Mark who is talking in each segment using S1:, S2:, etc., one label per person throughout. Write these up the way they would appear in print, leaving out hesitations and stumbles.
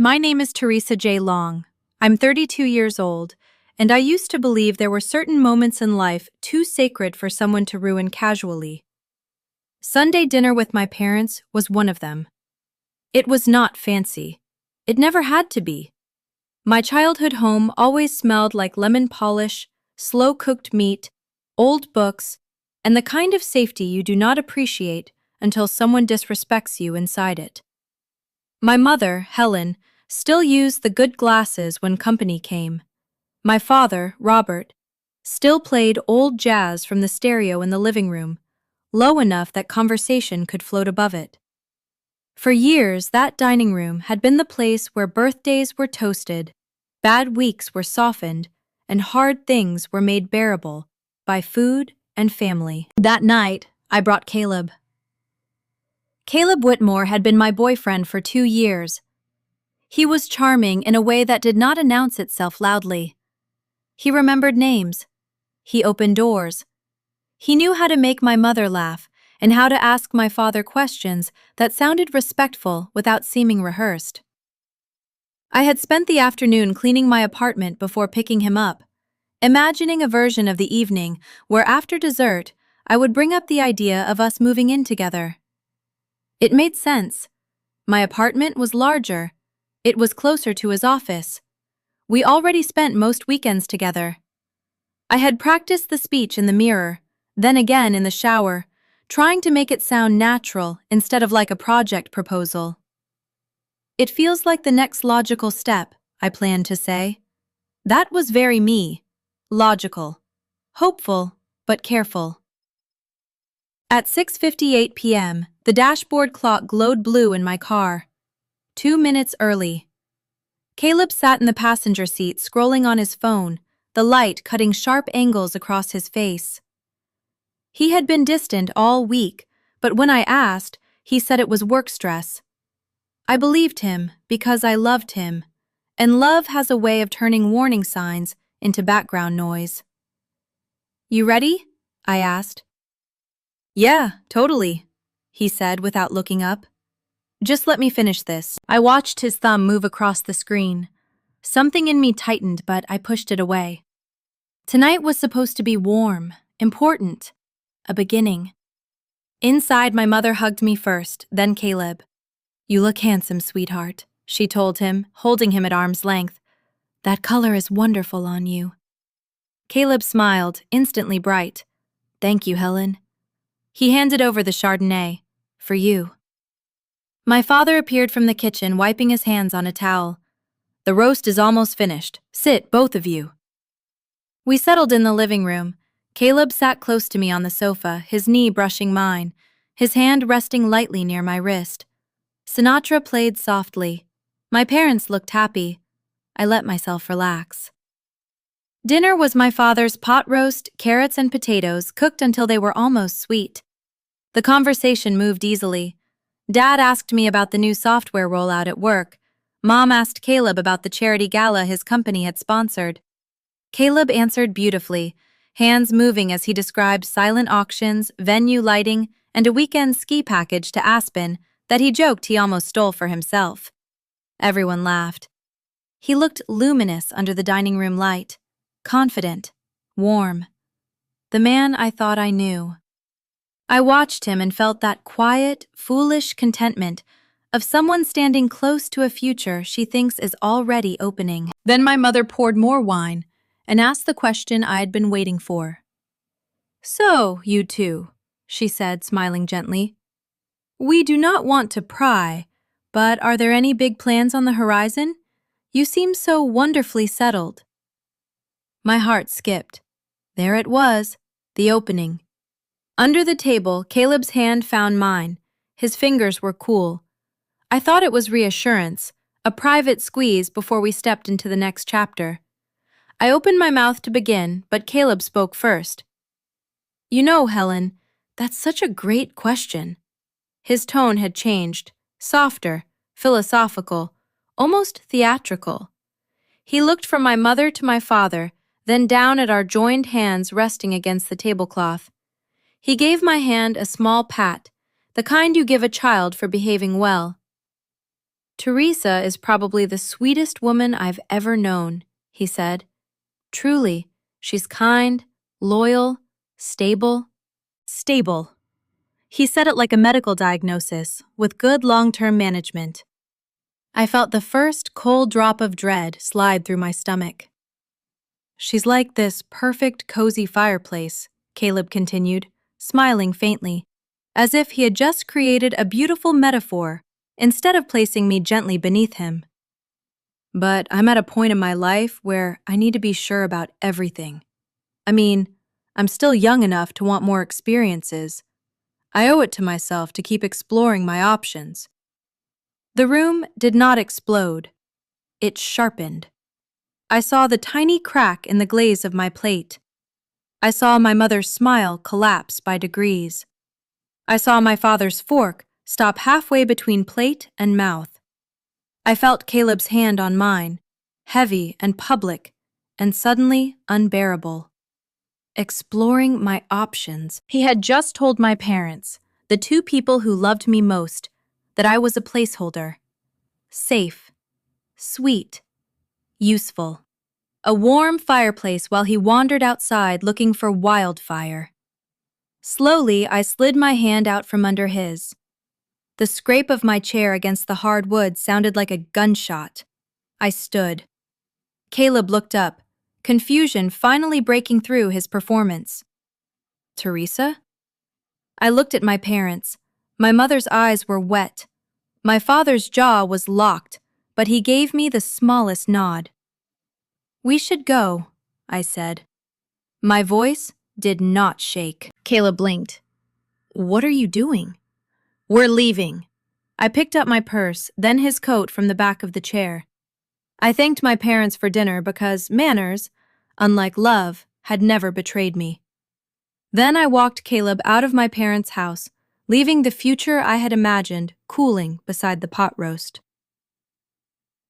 S1: My name is Teresa J. Long. I'm 32 years old, and I used to believe there were certain moments in life too sacred for someone to ruin casually. Sunday dinner with my parents was one of them. It was not fancy. It never had to be. My childhood home always smelled like lemon polish, slow-cooked meat, old books, and the kind of safety you do not appreciate until someone disrespects you inside it. My mother, Helen, still used the good glasses when company came. My father, Robert, still played old jazz from the stereo in the living room, low enough that conversation could float above it. For years, that dining room had been the place where birthdays were toasted, bad weeks were softened, and hard things were made bearable by food and family. That night, I brought Caleb. Caleb Whitmore had been my boyfriend for 2 years. He was charming in a way that did not announce itself loudly. He remembered names. He opened doors. He knew how to make my mother laugh and how to ask my father questions that sounded respectful without seeming rehearsed. I had spent the afternoon cleaning my apartment before picking him up, imagining a version of the evening where after dessert I would bring up the idea of us moving in together. It made sense. My apartment was larger. It was closer to his office. We already spent most weekends together. I had practiced the speech in the mirror, then again in the shower, trying to make it sound natural instead of like a project proposal. It feels like the next logical step, I planned to say. That was very me. Logical. Hopeful, but careful. At 6:58 p.m., the dashboard clock glowed blue in my car. 2 minutes early. Caleb sat in the passenger seat scrolling on his phone, the light cutting sharp angles across his face. He had been distant all week, but when I asked, he said it was work stress. I believed him because I loved him, and love has a way of turning warning signs into background noise. "You ready?" I asked. "Yeah, totally," he said without looking up. "Just let me finish this." I watched his thumb move across the screen. Something in me tightened, but I pushed it away. Tonight was supposed to be warm, important, a beginning. Inside, my mother hugged me first, then Caleb. "You look handsome, sweetheart," she told him, holding him at arm's length. "That color is wonderful on you." Caleb smiled, instantly bright. "Thank you, Helen." He handed over the Chardonnay. "For you." My father appeared from the kitchen, wiping his hands on a towel. "The roast is almost finished. Sit, both of you." We settled in the living room. Caleb sat close to me on the sofa, his knee brushing mine, his hand resting lightly near my wrist. Sinatra played softly. My parents looked happy. I let myself relax. Dinner was my father's pot roast, carrots and potatoes, cooked until they were almost sweet. The conversation moved easily. Dad asked me about the new software rollout at work. Mom asked Caleb about the charity gala his company had sponsored. Caleb answered beautifully, hands moving as he described silent auctions, venue lighting, and a weekend ski package to Aspen that he joked he almost stole for himself. Everyone laughed. He looked luminous under the dining room light, confident, warm. The man I thought I knew. I watched him and felt that quiet, foolish contentment of someone standing close to a future she thinks is already opening. Then my mother poured more wine and asked the question I had been waiting for. "So, you two," she said, smiling gently. "We do not want to pry, but are there any big plans on the horizon? You seem so wonderfully settled." My heart skipped. There it was, the opening. Under the table, Caleb's hand found mine. His fingers were cool. I thought it was reassurance, a private squeeze before we stepped into the next chapter. I opened my mouth to begin, but Caleb spoke first. "You know, Helen, that's such a great question." His tone had changed, softer, philosophical, almost theatrical. He looked from my mother to my father, then down at our joined hands resting against the tablecloth. He gave my hand a small pat, the kind you give a child for behaving well. Teresa is probably the sweetest woman I've ever known, he said. Truly, she's kind, loyal, stable. Stable. He said it like a medical diagnosis, with good long-term management. I felt the first cold drop of dread slide through my stomach. She's like this perfect, cozy fireplace, Caleb continued, smiling faintly, as if he had just created a beautiful metaphor instead of placing me gently beneath him. But I'm at a point in my life where I need to be sure about everything. I mean, I'm still young enough to want more experiences. I owe it to myself to keep exploring my options. The room did not explode. It sharpened. I saw the tiny crack in the glaze of my plate. I saw my mother's smile collapse by degrees. I saw my father's fork stop halfway between plate and mouth. I felt Caleb's hand on mine, heavy and public, and suddenly unbearable. Exploring my options. He had just told my parents, the two people who loved me most, that I was a placeholder. Safe, sweet, useful. A warm fireplace while he wandered outside looking for wildfire. Slowly, I slid my hand out from under his. The scrape of my chair against the hard wood sounded like a gunshot. I stood. Caleb looked up, confusion finally breaking through his performance. Teresa? I looked at my parents. My mother's eyes were wet. My father's jaw was locked, but he gave me the smallest nod. We should go, I said. My voice did not shake. Caleb blinked. What are you doing? We're leaving. I picked up my purse, then his coat from the back of the chair. I thanked my parents for dinner because manners, unlike love, had never betrayed me. Then I walked Caleb out of my parents' house, leaving the future I had imagined cooling beside the pot roast.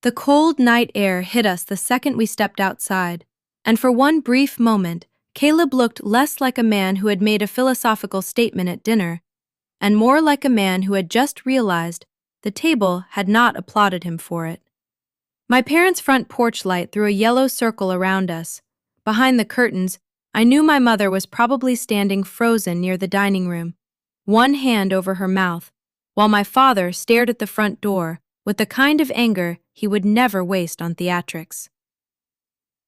S1: The cold night air hit us the second we stepped outside, and for one brief moment, Caleb looked less like a man who had made a philosophical statement at dinner, and more like a man who had just realized the table had not applauded him for it. My parents' front porch light threw a yellow circle around us. Behind the curtains, I knew my mother was probably standing frozen near the dining room, one hand over her mouth, while my father stared at the front door with the kind of anger he would never waste on theatrics.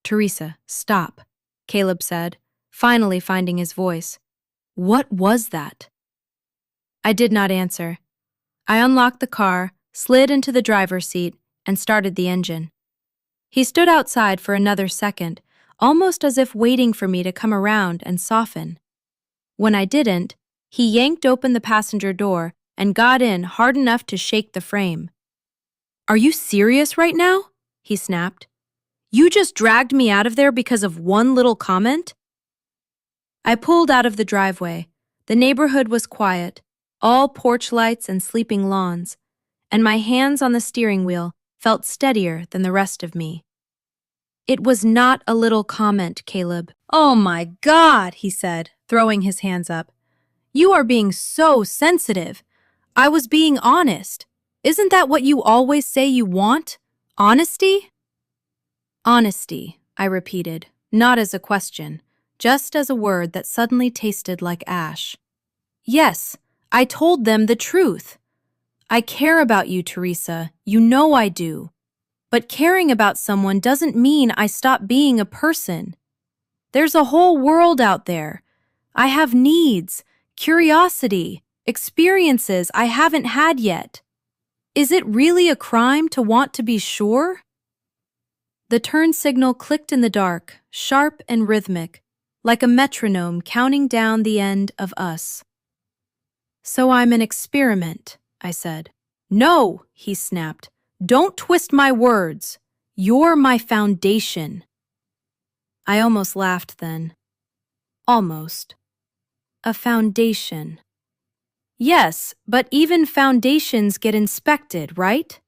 S1: Teresa, stop, Caleb said, finally finding his voice. What was that? I did not answer. I unlocked the car, slid into the driver's seat, and started the engine. He stood outside for another second, almost as if waiting for me to come around and soften. When I didn't, he yanked open the passenger door and got in hard enough to shake the frame. Are you serious right now? He snapped. You just dragged me out of there because of one little comment? I pulled out of the driveway. The neighborhood was quiet, all porch lights and sleeping lawns, and my hands on the steering wheel felt steadier than the rest of me. It was not a little comment, Caleb. Oh my God, he said, throwing his hands up. You are being so sensitive. I was being honest. Isn't that what you always say you want? Honesty? Honesty, I repeated, not as a question, just as a word that suddenly tasted like ash. Yes, I told them the truth. I care about you, Teresa. You know I do. But caring about someone doesn't mean I stop being a person. There's a whole world out there. I have needs, curiosity, experiences I haven't had yet. Is it really a crime to want to be sure? The turn signal clicked in the dark, sharp and rhythmic, like a metronome counting down the end of us. So I'm an experiment, I said. No, he snapped. Don't twist my words. You're my foundation. I almost laughed then. Almost. A foundation. Yes, but even foundations get inspected, right?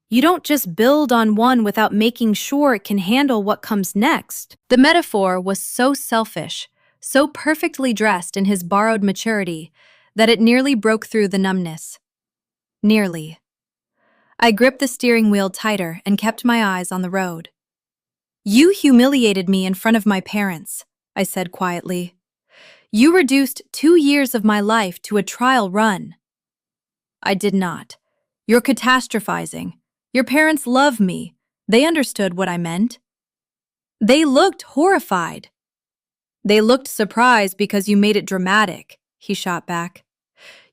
S1: You don't just build on one without making sure it can handle what comes next. The metaphor was so selfish, so perfectly dressed in his borrowed maturity, that it nearly broke through the numbness. Nearly. I gripped the steering wheel tighter and kept my eyes on the road. You humiliated me in front of my parents, I said quietly. You reduced 2 years of my life to a trial run. I did not. You're catastrophizing. Your parents love me. They understood what I meant. They looked horrified. They looked surprised because you made it dramatic, he shot back.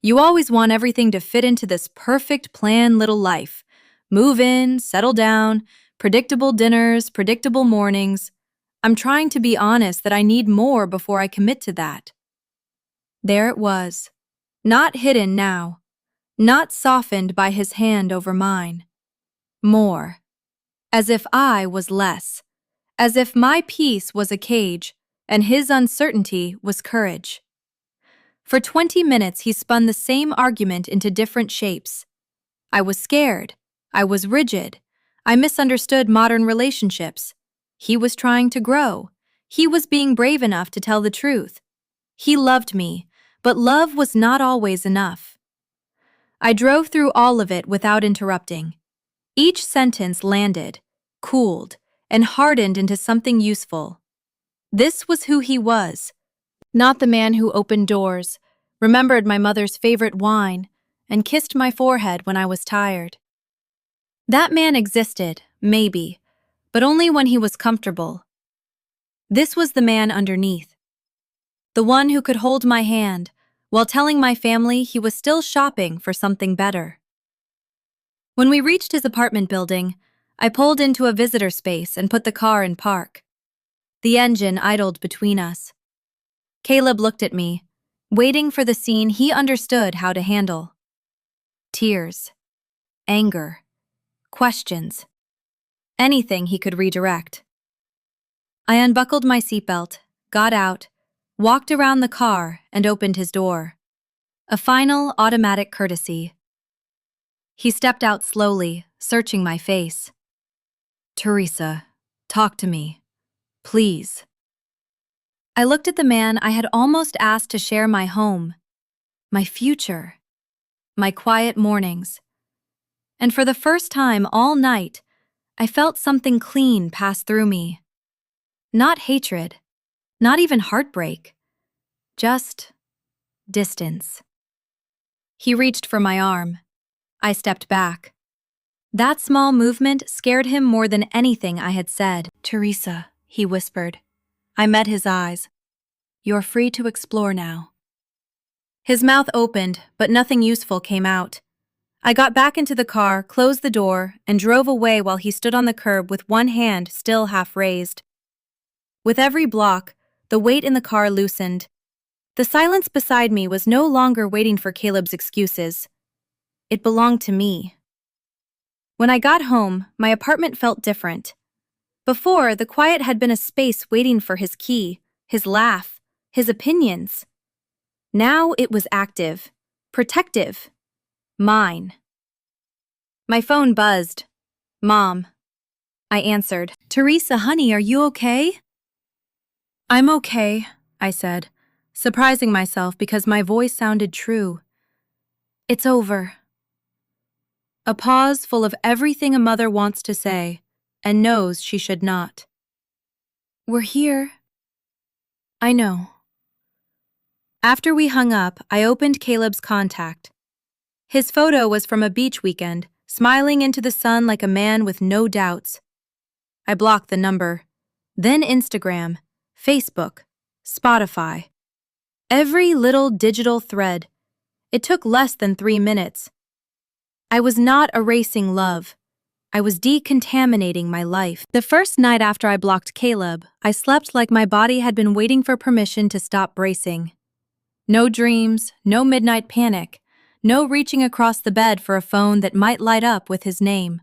S1: You always want everything to fit into this perfect planned little life. Move in, settle down, predictable dinners, predictable mornings. I'm trying to be honest that I need more before I commit to that. There it was. Not hidden now. Not softened by his hand over mine. More. As if I was less. As if my peace was a cage and his uncertainty was courage. For 20 minutes he spun the same argument into different shapes. I was scared. I was rigid. I misunderstood modern relationships. He was trying to grow. He was being brave enough to tell the truth. He loved me, but love was not always enough. I drove through all of it without interrupting. Each sentence landed, cooled, and hardened into something useful. This was who he was. Not the man who opened doors, remembered my mother's favorite wine, and kissed my forehead when I was tired. That man existed, maybe, but only when he was comfortable. This was the man underneath. The one who could hold my hand while telling my family he was still shopping for something better. When we reached his apartment building, I pulled into a visitor space and put the car in park. The engine idled between us. Caleb looked at me, waiting for the scene he understood how to handle. Tears, anger, questions, anything he could redirect. I unbuckled my seatbelt, got out, walked around the car, and opened his door. A final automatic courtesy. He stepped out slowly, searching my face. Teresa, talk to me, please. I looked at the man I had almost asked to share my home, my future, my quiet mornings. And for the first time all night, I felt something clean pass through me. Not hatred, not even heartbreak, just distance. He reached for my arm. I stepped back. That small movement scared him more than anything I had said. Teresa, he whispered. I met his eyes. You're free to explore now. His mouth opened, but nothing useful came out. I got back into the car, closed the door, and drove away while he stood on the curb with one hand still half raised. With every block, the weight in the car loosened. The silence beside me was no longer waiting for Caleb's excuses. It belonged to me. When I got home, my apartment felt different. Before, the quiet had been a space waiting for his key, his laugh, his opinions. Now it was active, protective, mine. My phone buzzed. Mom. I answered. Teresa, honey, are you okay? I'm okay, I said, surprising myself because my voice sounded true. It's over. A pause full of everything a mother wants to say and knows she should not. We're here. I know. After we hung up, I opened Caleb's contact. His photo was from a beach weekend, smiling into the sun like a man with no doubts. I blocked the number. Then Instagram, Facebook, Spotify. Every little digital thread. It took less than 3 minutes. I was not erasing love. I was decontaminating my life. The first night after I blocked Caleb, I slept like my body had been waiting for permission to stop bracing. No dreams, no midnight panic, no reaching across the bed for a phone that might light up with his name.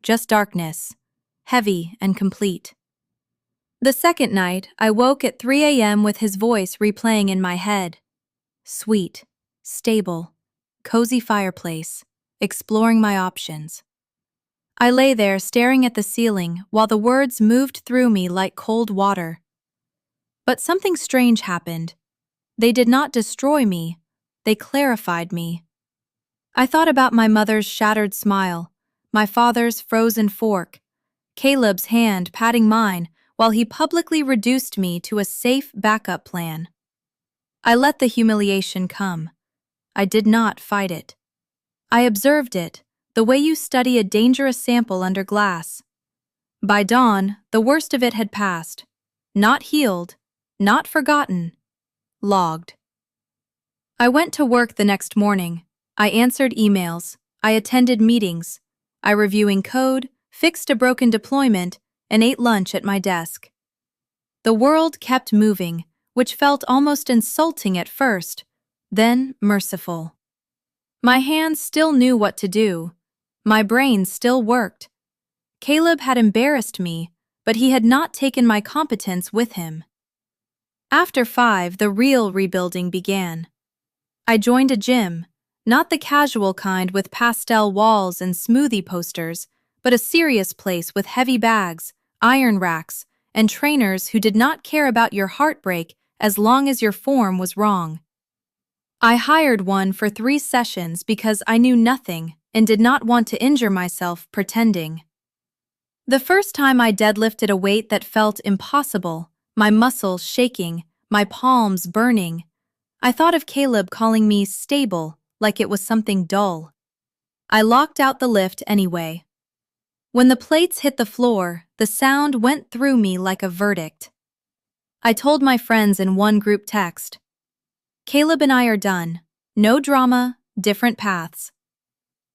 S1: Just darkness, heavy and complete. The second night, I woke at 3 a.m. with his voice replaying in my head. Sweet, stable, cozy fireplace, exploring my options. I lay there staring at the ceiling while the words moved through me like cold water. But something strange happened. They did not destroy me. They clarified me. I thought about my mother's shattered smile, my father's frozen fork, Caleb's hand patting mine while he publicly reduced me to a safe backup plan. I let the humiliation come. I did not fight it. I observed it, the way you study a dangerous sample under glass. By dawn, the worst of it had passed. Not healed, not forgotten, logged. I went to work the next morning. I answered emails. I attended meetings. I reviewing code, fixed a broken deployment, and ate lunch at my desk. The world kept moving, which felt almost insulting at first, then merciful. My hands still knew what to do. My brain still worked. Caleb had embarrassed me, but he had not taken my competence with him. After 5, the real rebuilding began. I joined a gym, not the casual kind with pastel walls and smoothie posters, but a serious place with heavy bags, iron racks, and trainers who did not care about your heartbreak as long as your form was wrong. I hired one for 3 sessions because I knew nothing and did not want to injure myself pretending. The first time I deadlifted a weight that felt impossible, my muscles shaking, my palms burning, I thought of Caleb calling me stable like it was something dull. I locked out the lift anyway. When the plates hit the floor, the sound went through me like a verdict. I told my friends in one group text, "Caleb and I are done. No drama, different paths."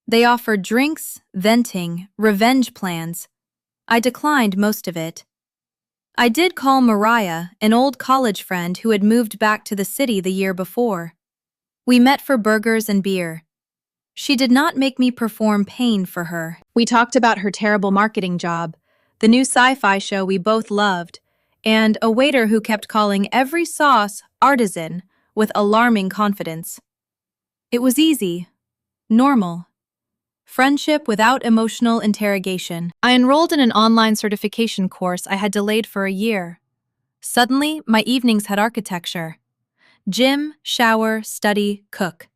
S1: They offered drinks, venting, revenge plans. I declined most of it. I did call Mariah, an old college friend who had moved back to the city the year before. We met for burgers and beer. She did not make me perform pain for her. We talked about her terrible marketing job, the new sci-fi show we both loved, and a waiter who kept calling every sauce artisan with alarming confidence. It was easy, normal. Friendship without emotional interrogation. I enrolled in an online certification course I had delayed for a year. Suddenly, my evenings had architecture. Gym, shower, study, cook.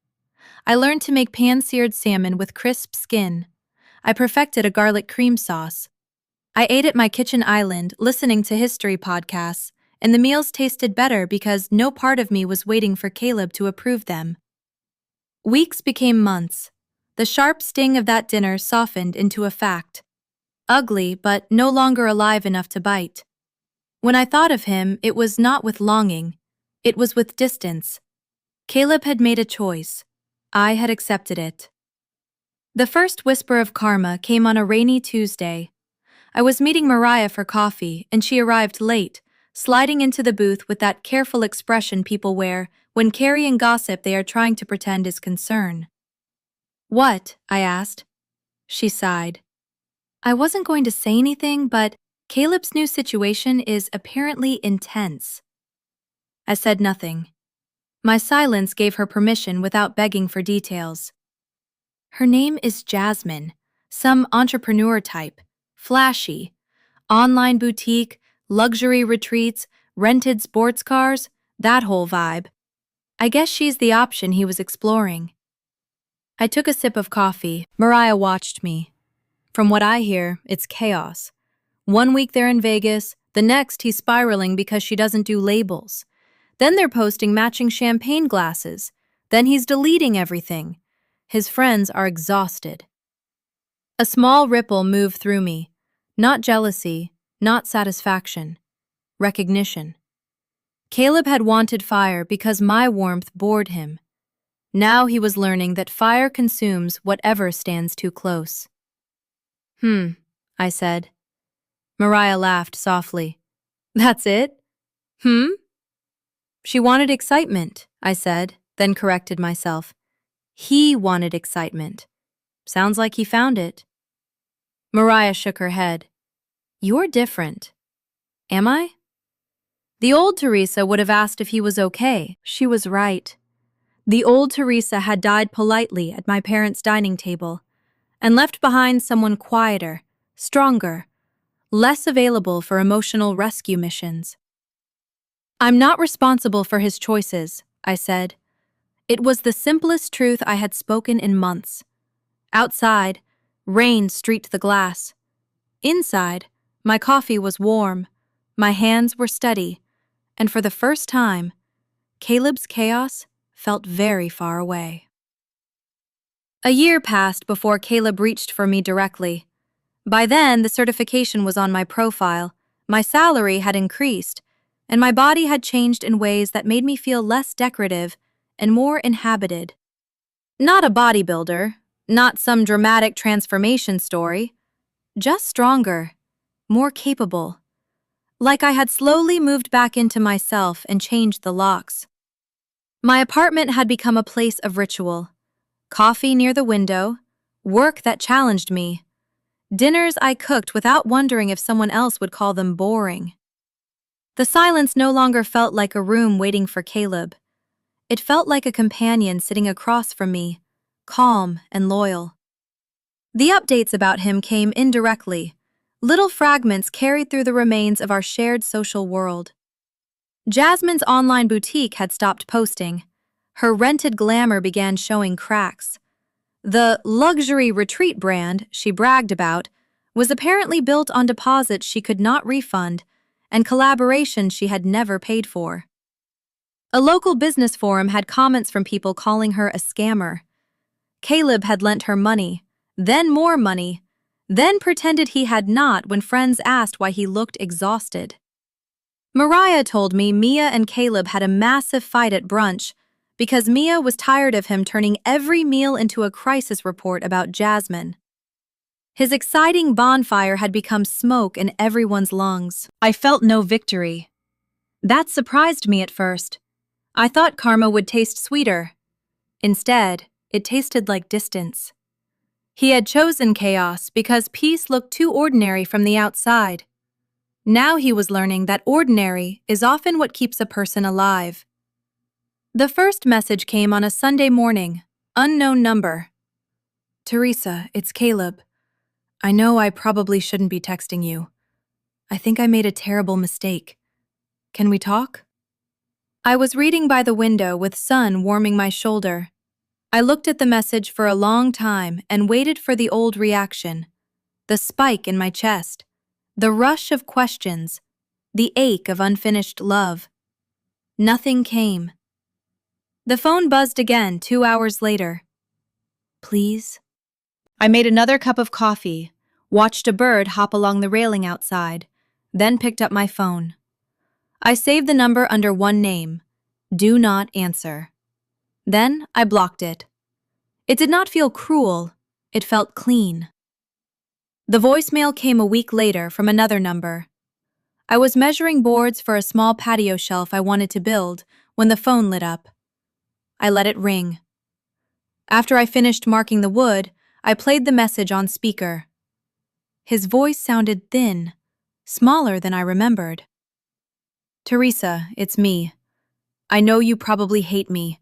S1: I learned to make pan-seared salmon with crisp skin. I perfected a garlic cream sauce. I ate at my kitchen island, listening to history podcasts, and the meals tasted better because no part of me was waiting for Caleb to approve them. Weeks became months. The sharp sting of that dinner softened into a fact. Ugly, but no longer alive enough to bite. When I thought of him, it was not with longing. It was with distance. Caleb had made a choice. I had accepted it. The first whisper of karma came on a rainy Tuesday. I was meeting Mariah for coffee, and she arrived late, sliding into the booth with that careful expression people wear when carrying gossip they are trying to pretend is concern. "What?" I asked. She sighed. "I wasn't going to say anything, but Caleb's new situation is apparently intense." I said nothing. My silence gave her permission without begging for details. "Her name is Jasmine, some entrepreneur type, flashy, online boutique, luxury retreats, rented sports cars, that whole vibe. I guess she's the option he was exploring." I took a sip of coffee. Mariah watched me. From what I hear, it's chaos. One week they're in Vegas, the next he's spiraling because she doesn't do labels. Then they're posting matching champagne glasses. Then he's deleting everything. His friends are exhausted. A small ripple moved through me. Not jealousy, not satisfaction. Recognition. Caleb had wanted fire because my warmth bored him. Now he was learning that fire consumes whatever stands too close. I said. Mariah laughed softly. "That's it? She wanted excitement," I said, then corrected myself. He wanted excitement. Sounds like he found it. Mariah shook her head. "You're different." "Am I?" The old Teresa would have asked if he was okay. She was right. The old Teresa had died politely at my parents' dining table and left behind someone quieter, stronger, less available for emotional rescue missions. "I'm not responsible for his choices," I said. It was the simplest truth I had spoken in months. Outside, Rain streaked the glass. Inside, my coffee was warm, my hands were steady, and for the first time, Caleb's chaos felt very far away. A year passed before Caleb reached for me directly. By then, the certification was on my profile, my salary had increased, and my body had changed in ways that made me feel less decorative and more inhabited. Not a bodybuilder, not some dramatic transformation story, just stronger, more capable. Like I had slowly moved back into myself and changed the locks. My apartment had become a place of ritual. Coffee near the window, work that challenged me, dinners I cooked without wondering if someone else would call them boring. The silence no longer felt like a room waiting for Caleb. It felt like a companion sitting across from me, calm and loyal. The updates about him came indirectly, little fragments carried through the remains of our shared social world. Jasmine's online boutique had stopped posting. Her rented glamour began showing cracks. The luxury retreat brand she bragged about was apparently built on deposits she could not refund and collaborations she had never paid for. A local business forum had comments from people calling her a scammer. Caleb had lent her money, then more money, then pretended he had not when friends asked why he looked exhausted. Mariah told me Mia and Caleb had a massive fight at brunch because Mia was tired of him turning every meal into a crisis report about Jasmine. His exciting bonfire had become smoke in everyone's lungs. I felt no victory. That surprised me at first. I thought karma would taste sweeter. Instead, it tasted like distance. He had chosen chaos because peace looked too ordinary from the outside. Now he was learning that ordinary is often what keeps a person alive. The first message came on a Sunday morning, unknown number. Teresa, it's Caleb. I know I probably shouldn't be texting you. I think I made a terrible mistake. Can we talk? I was reading by the window with sun warming my shoulder. I looked at the message for a long time and waited for the old reaction. The spike in my chest. The rush of questions. The ache of unfinished love. Nothing came. The phone buzzed again 2 hours later. Please? I made another cup of coffee, watched a bird hop along the railing outside, then picked up my phone. I saved the number under one name, Do Not Answer. Then I blocked it. It did not feel cruel, it felt clean. The voicemail came a week later from another number. I was measuring boards for a small patio shelf I wanted to build when the phone lit up. I let it ring. After I finished marking the wood, I played the message on speaker. His voice sounded thin, smaller than I remembered. Teresa, it's me. I know you probably hate me.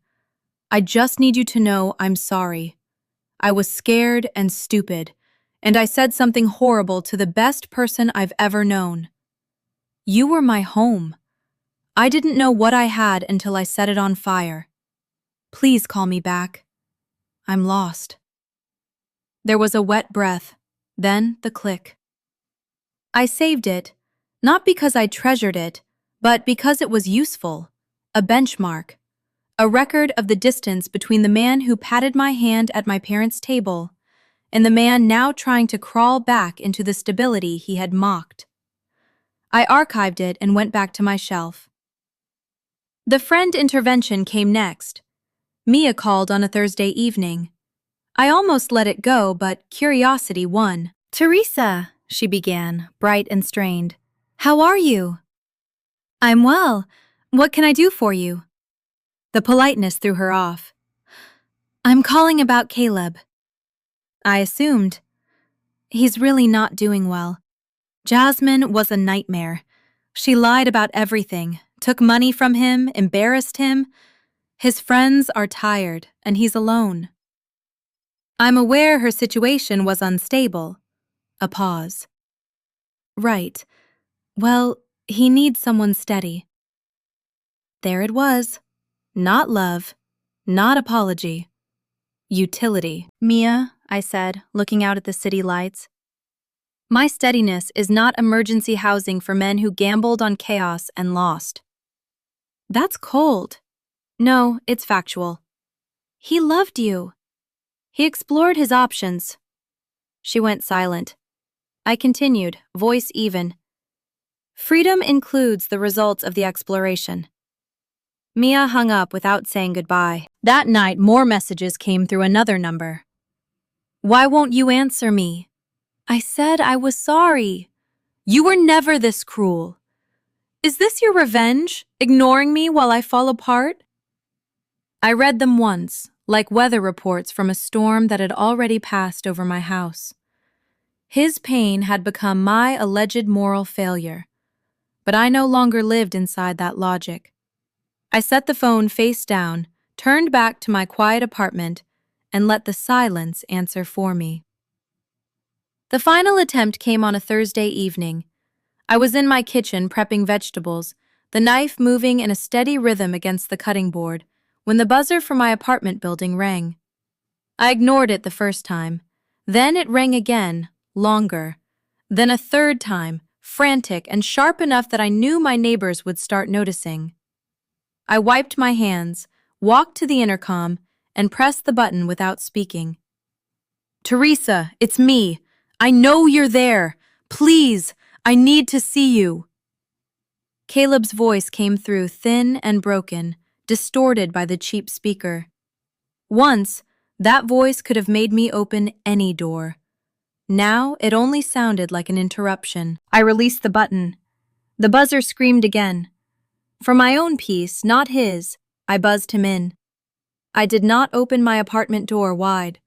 S1: I just need you to know I'm sorry. I was scared and stupid, and I said something horrible to the best person I've ever known. You were my home. I didn't know what I had until I set it on fire. Please call me back. I'm lost. There was a wet breath, then the click. I saved it, not because I treasured it, but because it was useful, a benchmark, a record of the distance between the man who patted my hand at my parents' table and the man now trying to crawl back into the stability he had mocked. I archived it and went back to my shelf. The friend intervention came next. Mia called on a Thursday evening. I almost let it go, but curiosity won. Teresa, she began, bright and strained. How are you? I'm well. What can I do for you? The politeness threw her off. I'm calling about Caleb. I assumed. He's really not doing well. Jasmine was a nightmare. She lied about everything, took money from him, embarrassed him. His friends are tired, and he's alone. I'm aware her situation was unstable. A pause. Right. Well, he needs someone steady. There it was. Not love, not apology. Utility. Mia, I said, looking out at the city lights. My steadiness is not emergency housing for men who gambled on chaos and lost. That's cold. No, it's factual. He loved you. He explored his options. She went silent. I continued, voice even. Freedom includes the results of the exploration. Mia hung up without saying goodbye. That night, more messages came through another number. Why won't you answer me? I said I was sorry. You were never this cruel. Is this your revenge, ignoring me while I fall apart? I read them once, like weather reports from a storm that had already passed over my house. His pain had become my alleged moral failure, but I no longer lived inside that logic. I set the phone face down, turned back to my quiet apartment, and let the silence answer for me. The final attempt came on a Thursday evening. I was in my kitchen prepping vegetables, the knife moving in a steady rhythm against the cutting board, when the buzzer for my apartment building rang. I ignored it the first time. Then it rang again, longer. Then a third time, frantic and sharp enough that I knew my neighbors would start noticing. I wiped my hands, walked to the intercom, and pressed the button without speaking. Teresa, it's me. I know you're there. Please, I need to see you. Caleb's voice came through thin and broken, distorted by the cheap speaker. Once, that voice could have made me open any door. Now, it only sounded like an interruption. I released the button. The buzzer screamed again. For my own peace, not his, I buzzed him in. I did not open my apartment door wide.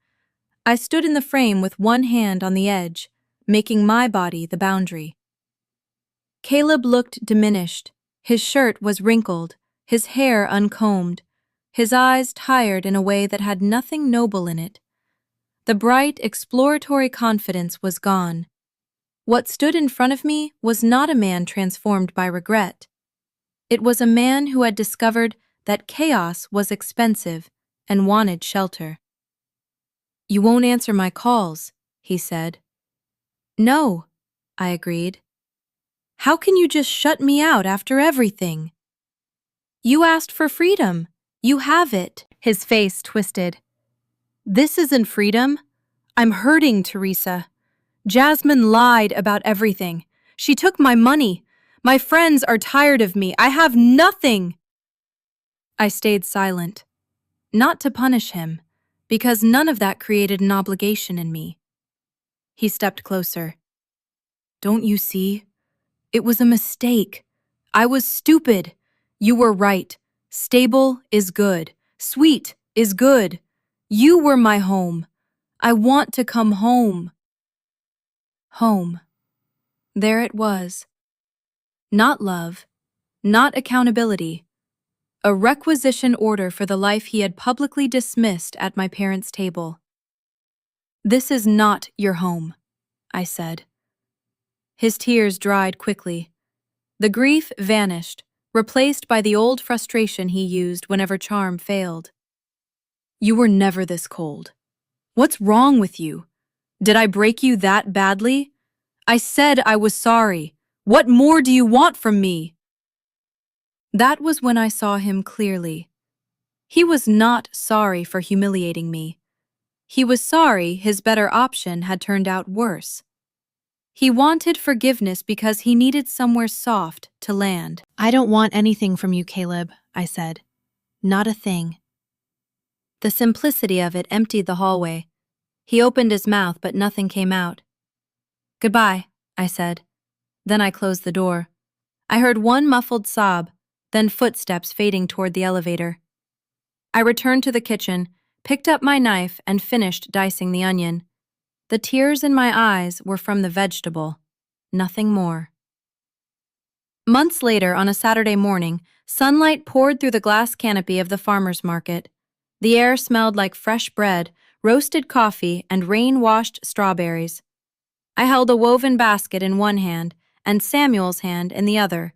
S1: I stood in the frame with one hand on the edge, making my body the boundary. Caleb looked diminished. His shirt was wrinkled, his hair uncombed, his eyes tired in a way that had nothing noble in it. The bright, exploratory confidence was gone. What stood in front of me was not a man transformed by regret. It was a man who had discovered that chaos was expensive and wanted shelter. You won't answer my calls, he said. No, I agreed. How can you just shut me out after everything? You asked for freedom. You have it. His face twisted. This isn't freedom. I'm hurting, Teresa. Jasmine lied about everything. She took my money. My friends are tired of me. I have nothing. I stayed silent. Not to punish him, because none of that created an obligation in me. He stepped closer. Don't you see? It was a mistake. I was stupid. You were right. Stable is good. Sweet is good. You were my home. I want to come home. Home. There it was. Not love, not accountability. A requisition order for the life he had publicly dismissed at my parents' table. This is not your home, I said. His tears dried quickly. The grief vanished, replaced by the old frustration he used whenever charm failed. You were never this cold. What's wrong with you? Did I break you that badly? I said I was sorry. What more do you want from me? That was when I saw him clearly. He was not sorry for humiliating me. He was sorry his better option had turned out worse. He wanted forgiveness because he needed somewhere soft to land. I don't want anything from you, Caleb, I said. Not a thing. The simplicity of it emptied the hallway. He opened his mouth, but nothing came out. Goodbye, I said. Then I closed the door. I heard one muffled sob, then footsteps fading toward the elevator. I returned to the kitchen, picked up my knife, and finished dicing the onion. The tears in my eyes were from the vegetable, nothing more. Months later, on a Saturday morning, sunlight poured through the glass canopy of the farmer's market. The air smelled like fresh bread, roasted coffee, and rain-washed strawberries. I held a woven basket in one hand and Samuel's hand in the other.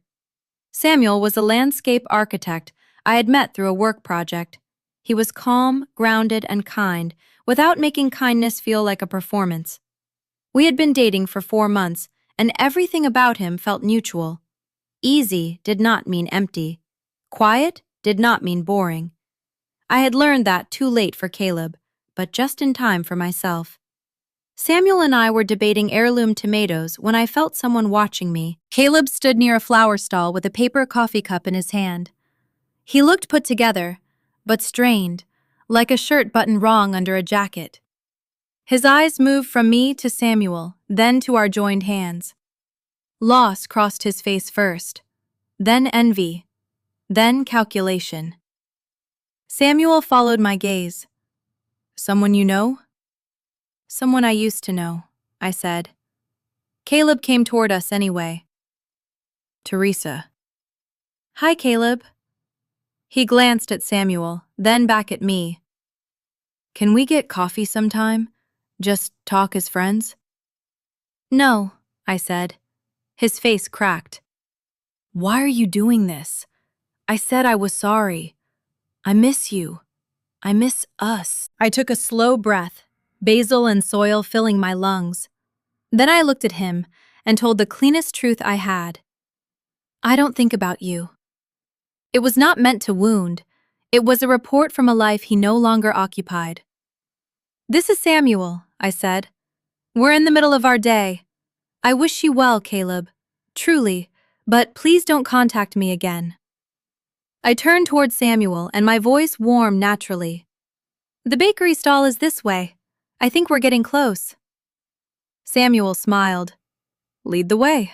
S1: Samuel was a landscape architect I had met through a work project. He was calm, grounded, and kind, without making kindness feel like a performance. We had been dating for 4 months, and everything about him felt mutual. Easy did not mean empty. Quiet did not mean boring. I had learned that too late for Caleb, but just in time for myself. Samuel and I were debating heirloom tomatoes when I felt someone watching me. Caleb stood near a flower stall with a paper coffee cup in his hand. He looked put together, but strained, like a shirt buttoned wrong under a jacket. His eyes moved from me to Samuel, then to our joined hands. Loss crossed his face first, then envy, then calculation. Samuel followed my gaze. "Someone you know?" "Someone I used to know," I said. Caleb came toward us anyway. "Teresa." "Hi, Caleb." He glanced at Samuel, then back at me. "Can we get coffee sometime? Just talk as friends?" "No," I said. His face cracked. "Why are you doing this? I said I was sorry. I miss you. I miss us." I took a slow breath, basil and soil filling my lungs. Then I looked at him and told the cleanest truth I had. "I don't think about you." It was not meant to wound. It was a report from a life he no longer occupied. "This is Samuel," I said. "We're in the middle of our day. I wish you well, Caleb. Truly, but please don't contact me again." I turned toward Samuel and my voice warmed naturally. "The bakery stall is this way. I think we're getting close." Samuel smiled. "Lead the way."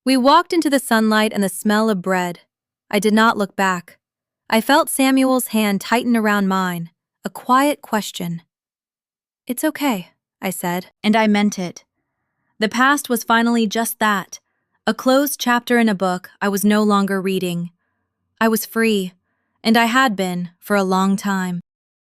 S1: We walked into the sunlight and the smell of bread. I did not look back. I felt Samuel's hand tighten around mine, a quiet question. "It's okay," I said, and I meant it. The past was finally just that, a closed chapter in a book I was no longer reading. I was free, and I had been for a long time.